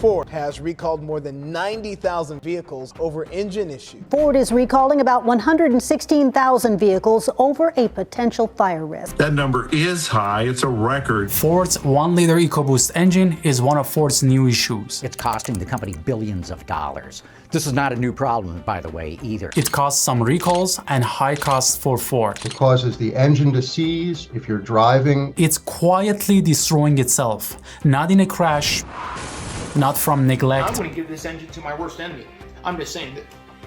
Ford has recalled more than 90,000 vehicles over engine issues. Ford is recalling about 116,000 vehicles over a potential fire risk. That number is high. It's a record. Ford's 1-liter EcoBoost engine is one of Ford's new issues. It's costing the company billions of dollars. This is not a new problem, by the way, either. It caused some recalls and high costs for Ford. It causes the engine to seize if you're driving. It's quietly destroying itself, not in a crash, not from neglect. I wouldn't give this engine to my worst enemy. I'm just saying that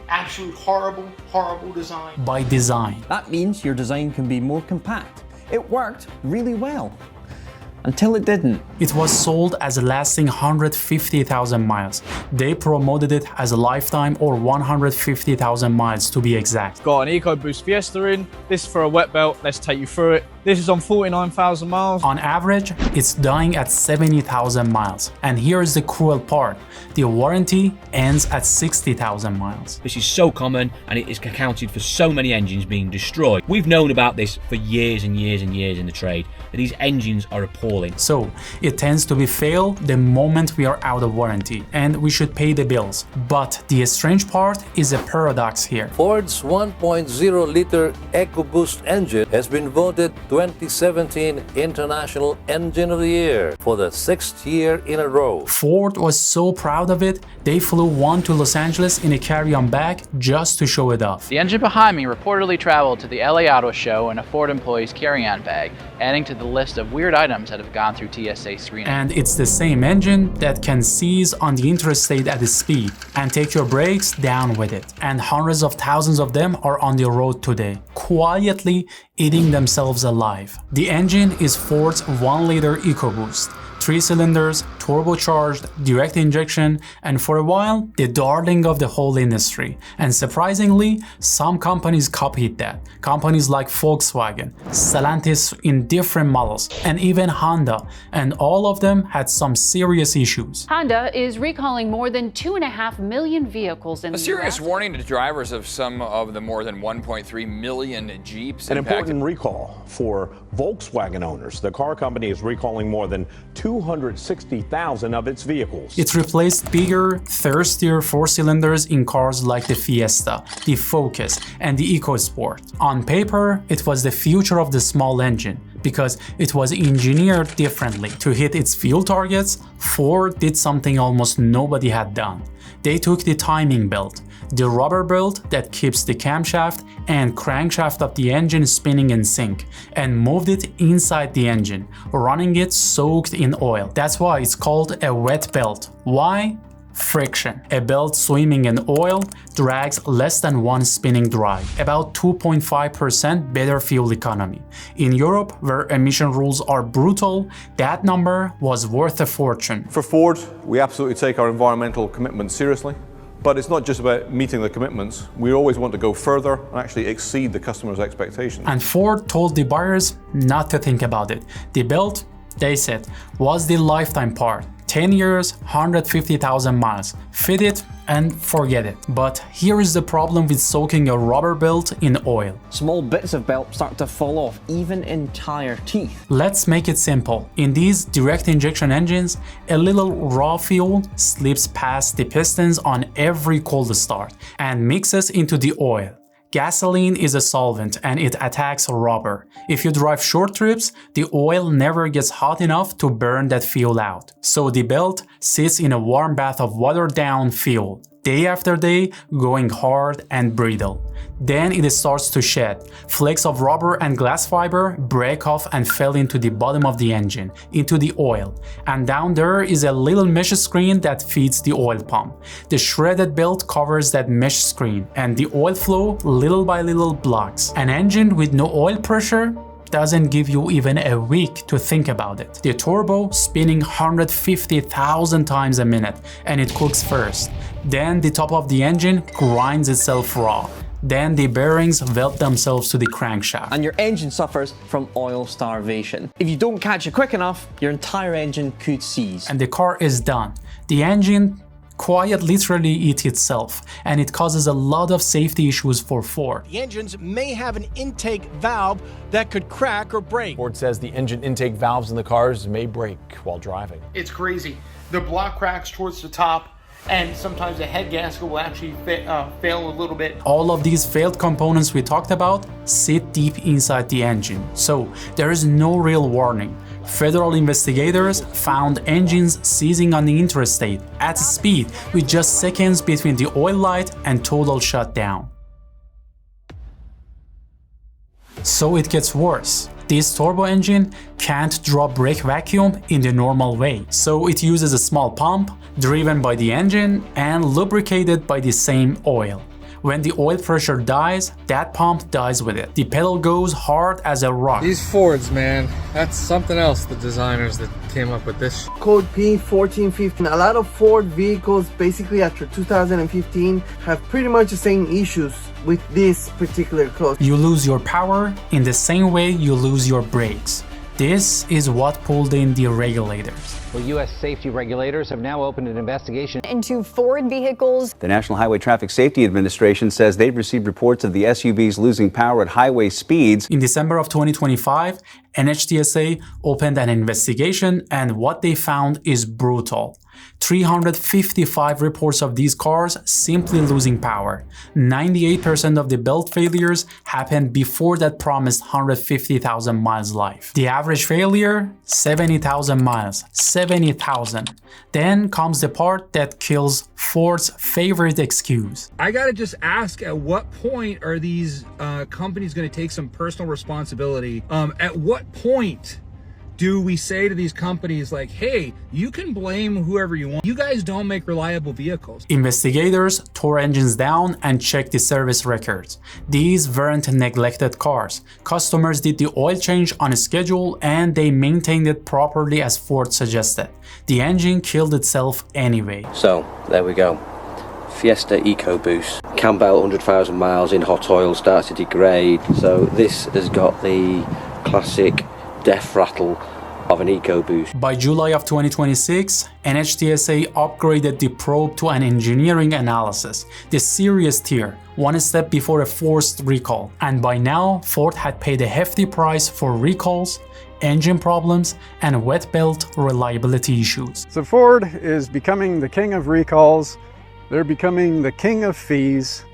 absolute horrible, horrible design. By design. That means your design can be more compact. It worked really well. Until it didn't. It was sold as lasting 150,000 miles. They promoted it as a lifetime or 150,000 miles to be exact. Got an EcoBoost Fiesta in. This is for a wet belt. Let's take you through it. This is on 49,000 miles. On average, it's dying at 70,000 miles. And here is the cruel part. The warranty ends at 60,000 miles. This is so common and it is accounted for so many engines being destroyed. We've known about this for years and years and years in the trade, that these engines are appalling. So, it tends to be fail the moment we are out of warranty, and we should pay the bills. But the strange part is a paradox here. Ford's 1.0-liter EcoBoost engine has been voted 2017 International Engine of the Year for the 6th year in a row. Ford was so proud of it, they flew one to Los Angeles in a carry-on bag just to show it off. The engine behind me reportedly traveled to the LA Auto Show in a Ford employee's carry-on bag, adding to the list of weird items that have gone through TSA screening. And it's the same engine that can seize on the interstate at a speed and take your brakes down with it. And hundreds of thousands of them are on the road today, quietly eating themselves alive. The engine is Ford's 1-liter EcoBoost. 3 cylinders, turbocharged, direct injection, and for a while, the darling of the whole industry. And surprisingly, some companies copied that. Companies like Volkswagen, Stellantis in different models, and even Honda, and all of them had some serious issues. Honda is recalling more than 2.5 million vehicles in the US. A serious warning to drivers of some of the more than 1.3 million Jeeps. An important recall for Volkswagen owners. The car company is recalling more than 260,000 of its vehicles. It replaced bigger, thirstier 4-cylinders in cars like the Fiesta, the Focus, and the EcoSport. On paper, it was the future of the small engine, because it was engineered differently. To hit its fuel targets, Ford did something almost nobody had done. They took the timing belt, the rubber belt that keeps the camshaft and crankshaft of the engine spinning in sync, and moved it inside the engine, running it soaked in oil. That's why it's called a wet belt. Why? Friction. A belt swimming in oil drags less than one spinning drive, about 2.5% better fuel economy. In Europe, where emission rules are brutal, that number was worth a fortune. For Ford, we absolutely take our environmental commitments seriously. But it's not just about meeting the commitments. We always want to go further and actually exceed the customer's expectations. And Ford told the buyers not to think about it. The belt, they said, was the lifetime part. 10 years, 150,000 miles. Fit it and forget it. But here is the problem with soaking a rubber belt in oil. Small bits of belt start to fall off, even entire teeth. Let's make it simple. In these direct injection engines, a little raw fuel slips past the pistons on every cold start and mixes into the oil. Gasoline is a solvent and it attacks rubber. If you drive short trips, the oil never gets hot enough to burn that fuel out. So the belt sits in a warm bath of watered down fuel, day after day, going hard and brittle. Then it starts to shed. Flakes of rubber and glass fiber break off and fell into the bottom of the engine, into the oil. And down there is a little mesh screen that feeds the oil pump. The shredded belt covers that mesh screen, and the oil flow little by little blocks. An engine with no oil pressure doesn't give you even a week to think about it. The turbo spinning 150,000 times a minute, and it cooks first. Then the top of the engine grinds itself raw. Then the bearings weld themselves to the crankshaft. And your engine suffers from oil starvation. If you don't catch it quick enough, your entire engine could seize. And the car is done. The engine quite literally eats itself, and it causes a lot of safety issues for Ford. The engines may have an intake valve that could crack or break. Ford says the engine intake valves in the cars may break while driving. It's crazy. the block cracks towards the top, and sometimes the head gasket will actually fail a little bit. All of these failed components we talked about sit deep inside the engine, so there is no real warning. Federal investigators found engines seizing on the interstate at speed with just seconds between the oil light and total shutdown. So it gets worse. This turbo engine can't draw brake vacuum in the normal way, so it uses a small pump driven by the engine and lubricated by the same oil. When the oil pressure dies, that pump dies with it. The pedal goes hard as a rock. These Fords, man, that's something else, the designers that came up with this. Code P1415. A lot of Ford vehicles, basically after 2015, have pretty much the same issues with this particular code. You lose your power in the same way you lose your brakes. This is what pulled in the regulators. Well, U.S. safety regulators have now opened an investigation into Ford vehicles. The National Highway Traffic Safety Administration says they've received reports of the SUVs losing power at highway speeds. In December of 2025, NHTSA opened an investigation, and what they found is brutal. 355 reports of these cars simply losing power. 98% of the belt failures happened before that promised 150,000 miles life. The average failure, 70,000 miles. 70,000. Then comes the part that kills Ford's favorite excuse. I gotta just ask, at what point are these companies gonna take some personal responsibility? At what point do we say to these companies like, hey, you can blame whoever you want. You guys don't make reliable vehicles. Investigators tore engines down and checked the service records. These weren't neglected cars. Customers did the oil change on a schedule and they maintained it properly as Ford suggested. The engine killed itself anyway. So, there we go. Fiesta EcoBoost. Can about 100,000 miles in hot oil, starts to degrade. So this has got the classic death rattle of an EcoBoost. By July of 2026, NHTSA upgraded the probe to an engineering analysis, the serious tier, one step before a forced recall. And by now, Ford had paid a hefty price for recalls, engine problems, and wet belt reliability issues. So Ford is becoming the king of recalls, they're becoming the king of fees,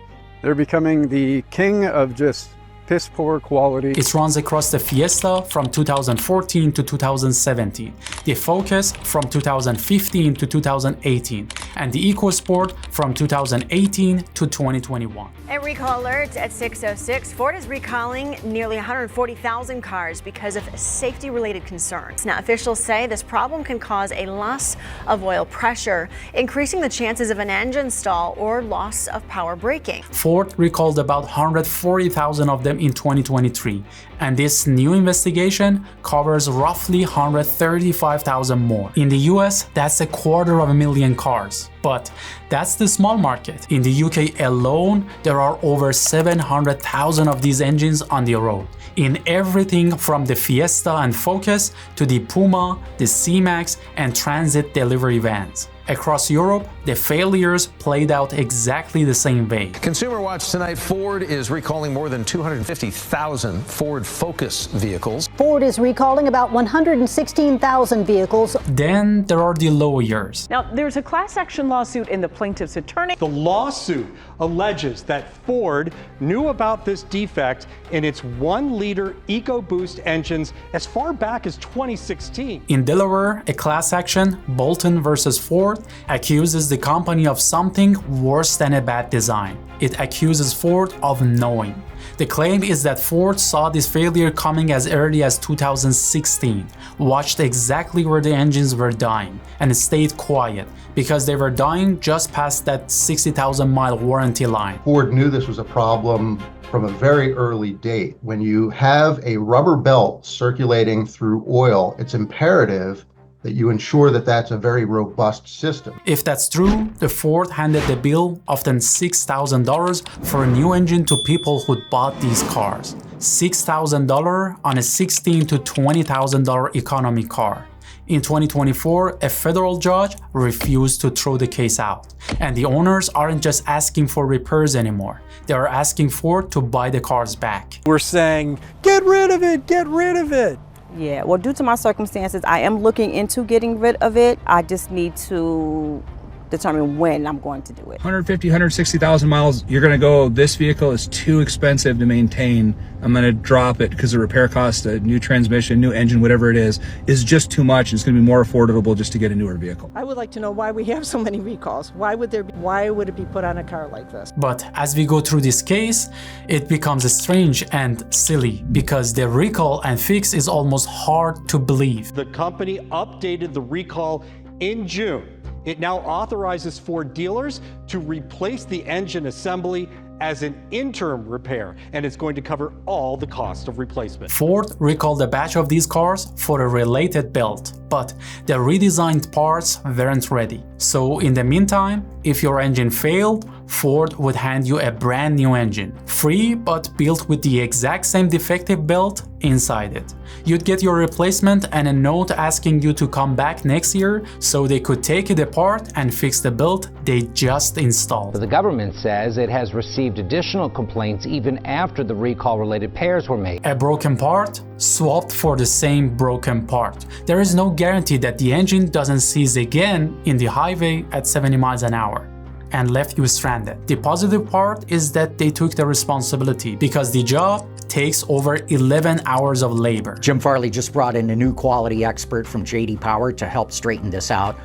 they're becoming the king of just piss poor quality. It runs across the Fiesta from 2014 to 2017, the Focus from 2015 to 2018, and the EcoSport from 2018 to 2021. A recall alert at 6:06. Ford is recalling nearly 140,000 cars because of safety-related concerns. Now, officials say this problem can cause a loss of oil pressure, increasing the chances of an engine stall or loss of power braking. Ford recalled about 140,000 of them in 2023, and this new investigation covers roughly 135,000 more. In the US, that's 250,000 cars. But that's the small market. In the UK alone, there are over 700,000 of these engines on the road, in everything from the Fiesta and Focus to the Puma, the C-Max, and transit delivery vans. Across Europe, the failures played out exactly the same way. Consumer Watch tonight, Ford is recalling more than 250,000 Ford Focus vehicles. Ford is recalling about 116,000 vehicles. Then there are the low years. Now, there's a class action lawsuit in the plaintiff's attorney. The lawsuit alleges that Ford knew about this defect in its 1-liter EcoBoost engines as far back as 2016. In Delaware, a class action, Bolton versus Ford, accuses the company of something worse than a bad design. It accuses Ford of knowing. The claim is that Ford saw this failure coming as early as 2016, watched exactly where the engines were dying, and stayed quiet because they were dying just past that 60,000 mile warranty line. Ford knew this was a problem from a very early date. When you have a rubber belt circulating through oil, it's imperative that you ensure that that's a very robust system. If that's true, the Ford handed the bill of then $6,000 for a new engine to people who'd bought these cars. $6,000 on a $16,000 to $20,000 economy car. In 2024, a federal judge refused to throw the case out. And the owners aren't just asking for repairs anymore. They are asking Ford to buy the cars back. We're saying, get rid of it, get rid of it. Yeah, well, due to my circumstances, I am looking into getting rid of it. I just need to determine when I'm going to do it. 150, 160,000 miles, you're gonna go, this vehicle is too expensive to maintain. I'm gonna drop it because the repair cost, a new transmission, new engine, whatever it is just too much. It's gonna be more affordable just to get a newer vehicle. I would like to know why we have so many recalls. Why would it be put on a car like this? But as we go through this case, it becomes strange and silly because the recall and fix is almost hard to believe. The company updated the recall in June. It now authorizes Ford dealers to replace the engine assembly as an interim repair, and it's going to cover all the cost of replacement. Ford recalled a batch of these cars for a related build, but the redesigned parts weren't ready. So in the meantime, if your engine failed, Ford would hand you a brand new engine, free but built with the exact same defective belt inside it. You'd get your replacement and a note asking you to come back next year so they could take it apart and fix the belt they just installed. The government says it has received additional complaints even after the recall-related repairs were made. A broken part swapped for the same broken part. There is no guarantee that the engine doesn't seize again in the highway at 70 miles an hour and left you stranded. The positive part is that they took the responsibility because the job takes over 11 hours of labor. Jim Farley just brought in a new quality expert from J.D. Power to help straighten this out.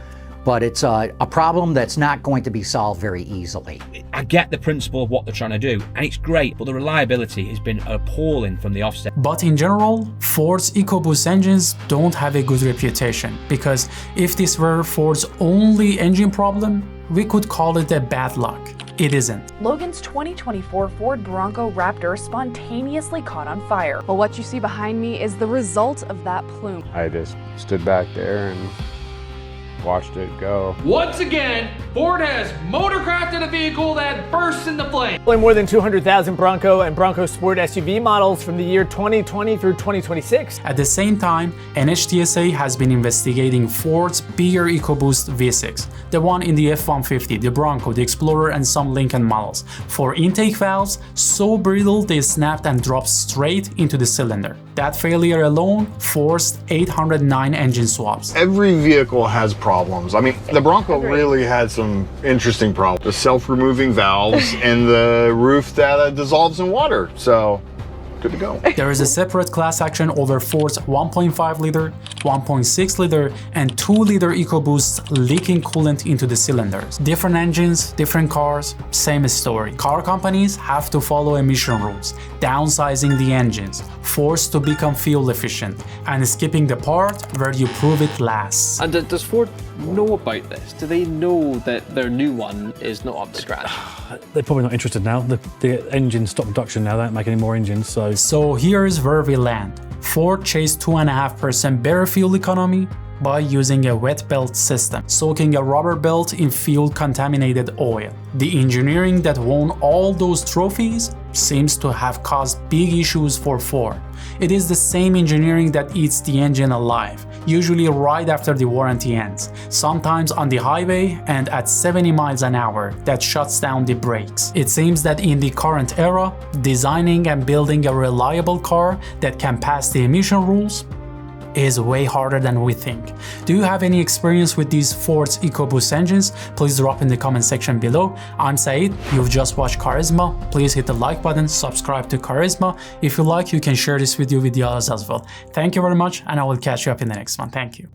But it's a problem that's not going to be solved very easily. I get the principle of what they're trying to do, and it's great, but the reliability has been appalling from the offset. But in general, Ford's EcoBoost engines don't have a good reputation, because if this were Ford's only engine problem, we could call it a bad luck. It isn't. Logan's 2024 Ford Bronco Raptor spontaneously caught on fire. But what you see behind me is the result of that plume. I just stood back there and watched it go. Once again, Ford has motorcrafted a vehicle that bursts into flame. More than 200,000 Bronco and Bronco Sport SUV models from the year 2020 through 2026. At the same time, NHTSA has been investigating Ford's bigger EcoBoost V6, the one in the F-150, the Bronco, the Explorer, and some Lincoln models, for intake valves so brittle they snapped and dropped straight into the cylinder. That failure alone forced 809 engine swaps. Every vehicle has problems. I mean, the Bronco really had some interesting problems. The self-removing valves and the roof that dissolves in water. So, good to go. There is a separate class action over Ford's 1.5 liter, 1.6 liter, and 2 liter EcoBoosts leaking coolant into the cylinders. Different engines, different cars, same story. Car companies have to follow emission rules, downsizing the engines, forced to become fuel efficient, and skipping the part where you prove it lasts. And does Ford know about this? Do they know that their new one is not up to scratch? They're probably not interested now. The engine stopped production now. They don't make any more engines, So here's where we land. Ford chased 2.5% better fuel economy by using a wet belt system, soaking a rubber belt in fuel-contaminated oil. The engineering that won all those trophies seems to have caused big issues for Ford. It is the same engineering that eats the engine alive, usually right after the warranty ends, sometimes on the highway and at 70 miles an hour that shuts down the brakes. It seems that in the current era, designing and building a reliable car that can pass the emission rules is way harder than we think. Do you have any experience with these Ford's EcoBoost engines? Please drop in the comment section below. I'm Saeed, you've just watched Charisma. Please hit the like button, subscribe to Charisma. If you like, you can share this video with the others as well. Thank you very much, and I will catch you up in the next one. Thank you.